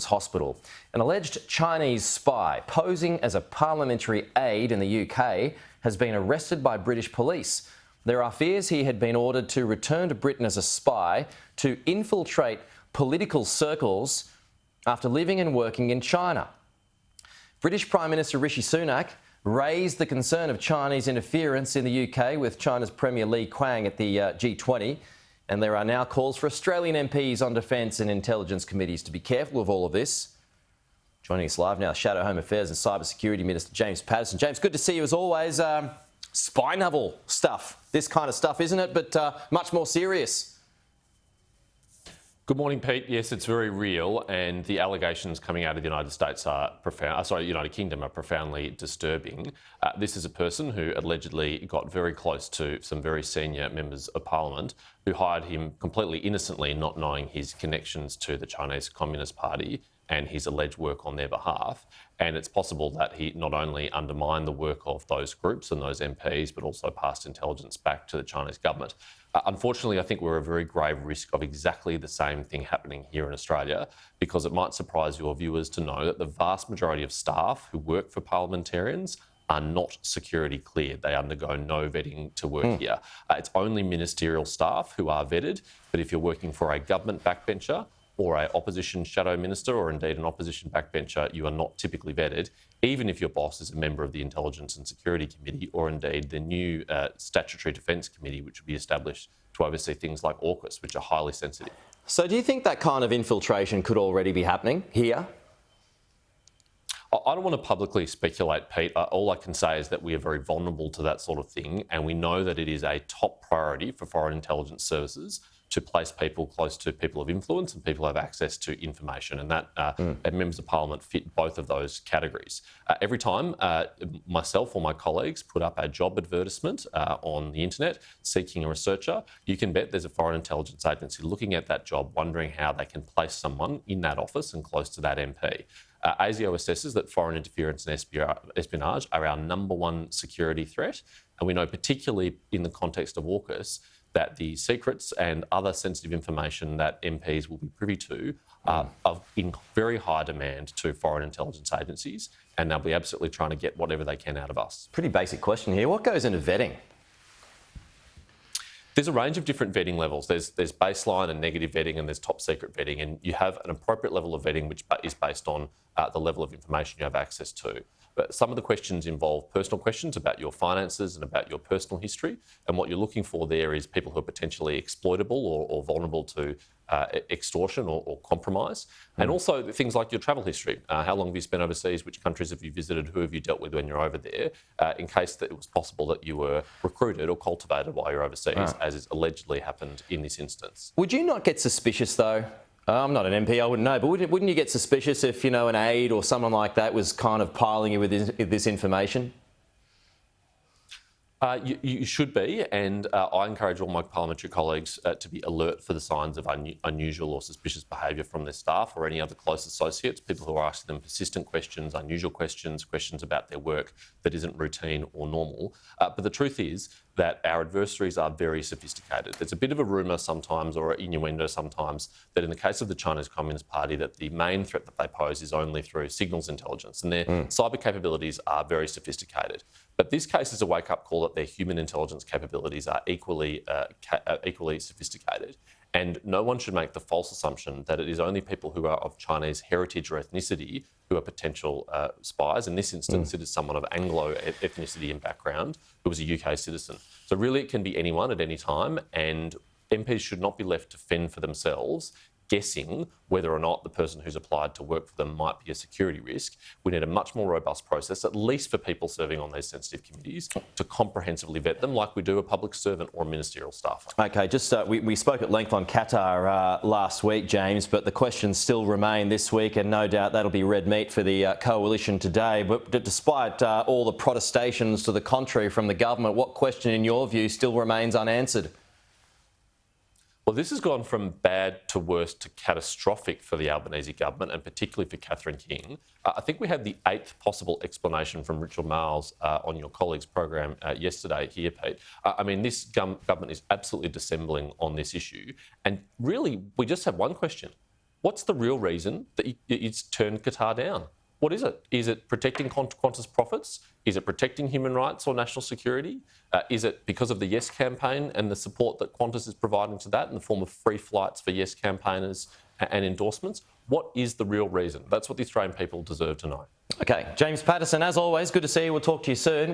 Hospital. An alleged Chinese spy posing as a parliamentary aide in the UK has been arrested by British police. There are fears he had been ordered to return to Britain as a spy to infiltrate political circles after living and working in China. British Prime Minister Rishi Sunak raised the concern of Chinese interference in the UK with China's Premier Li Qiang at the G20. And there are now calls for Australian MPs on defence and intelligence committees to be careful of all of this. Joining us live now, Shadow Home Affairs and Cyber Security Minister James Patterson. James, good to see you as always. Spy novel stuff, this kind of stuff, isn't it? But much more serious. Good morning, Pete. Yes, it's very real, and the allegations coming out of the United States are United Kingdom are profoundly disturbing. This is a person who allegedly got very close to some very senior members of Parliament who hired him completely innocently, not knowing his connections to the Chinese Communist Party and his alleged work on their behalf. And it's possible that he not only undermined the work of those groups and those MPs, but also passed intelligence back to the Chinese government. Unfortunately, I think we're at a very grave risk of exactly the same thing happening here in Australia, because it might surprise your viewers to know that the vast majority of staff who work for parliamentarians are not security cleared. They undergo no vetting to work here. It's only ministerial staff who are vetted, but if you're working for a government backbencher or an opposition shadow minister or indeed an opposition backbencher, you are not typically vetted, even if your boss is a member of the Intelligence and Security Committee or indeed the new Statutory Defence Committee, which will be established to oversee things like AUKUS, which are highly sensitive. So do you think that kind of infiltration could already be happening here? I don't want to publicly speculate, Pete. All I can say is that we are very vulnerable to that sort of thing, and we know that it is a top priority for foreign intelligence services to place people close to people of influence and people who have access to information, and that and members of Parliament fit both of those categories. Every time myself or my colleagues put up a job advertisement on the internet seeking a researcher, you can bet there's a foreign intelligence agency looking at that job, wondering how they can place someone in that office and close to that MP. ASIO assesses that foreign interference and espionage are our #1 security threat, and we know particularly in the context of AUKUS that the secrets and other sensitive information that MPs will be privy to are in very high demand to foreign intelligence agencies, and they'll be absolutely trying to get whatever they can out of us. Pretty basic question here. What goes into vetting? There's a range of different vetting levels. There's baseline and negative vetting, and there's top secret vetting, and you have an appropriate level of vetting which is based on the level of information you have access to. But some of the questions involve personal questions about your finances and about your personal history, and what you're looking for there is people who are potentially exploitable or vulnerable to extortion or compromise, and also things like your travel history. How long have you spent overseas? Which countries have you visited? Who have you dealt with when you're over there? In case that it was possible that you were recruited or cultivated while you're overseas, as has allegedly happened in this instance. Would you not get suspicious though? I'm not an MP, I wouldn't know, but wouldn't you get suspicious if, you know, an aide or someone like that was kind of piling you with this information? You should be, and I encourage all my parliamentary colleagues to be alert for the signs of unusual or suspicious behaviour from their staff or any other close associates, people who are asking them persistent questions, unusual questions, questions about their work that isn't routine or normal. But the truth is that our adversaries are very sophisticated. There's a bit of a rumour sometimes, or an innuendo sometimes, that in the case of the Chinese Communist Party, that the main threat that they pose is only through signals intelligence, and their cyber capabilities are very sophisticated. But this case is a wake-up call that their human intelligence capabilities are equally sophisticated. And no one should make the false assumption that it is only people who are of Chinese heritage or ethnicity who are potential spies. In this instance, it is someone of Anglo ethnicity and background who was a UK citizen. So really it can be anyone at any time, and MPs should not be left to fend for themselves, guessing whether or not the person who's applied to work for them might be a security risk. We need a much more robust process, at least for people serving on these sensitive committees, to comprehensively vet them like we do a public servant or a ministerial staffer. OK, just we spoke at length on Qatar last week, James, but the questions still remain this week, and no doubt that'll be red meat for the coalition today. But despite all the protestations to the contrary from the government, what question, in your view, still remains unanswered? Well, this has gone from bad to worse to catastrophic for the Albanese government, and particularly for Catherine King. I think we had the 8th possible explanation from Richard Marles on your colleague's program yesterday here, Pete. I mean, this government is absolutely dissembling on this issue. And really, we just have one question. What's the real reason that you turned Qatar down? What is it? Is it protecting Qantas profits? Is it protecting human rights or national security? Is it because of the Yes campaign and the support that Qantas is providing to that in the form of free flights for Yes campaigners and endorsements? What is the real reason? That's what the Australian people deserve to know. OK, James Patterson, as always, good to see you. We'll talk to you soon.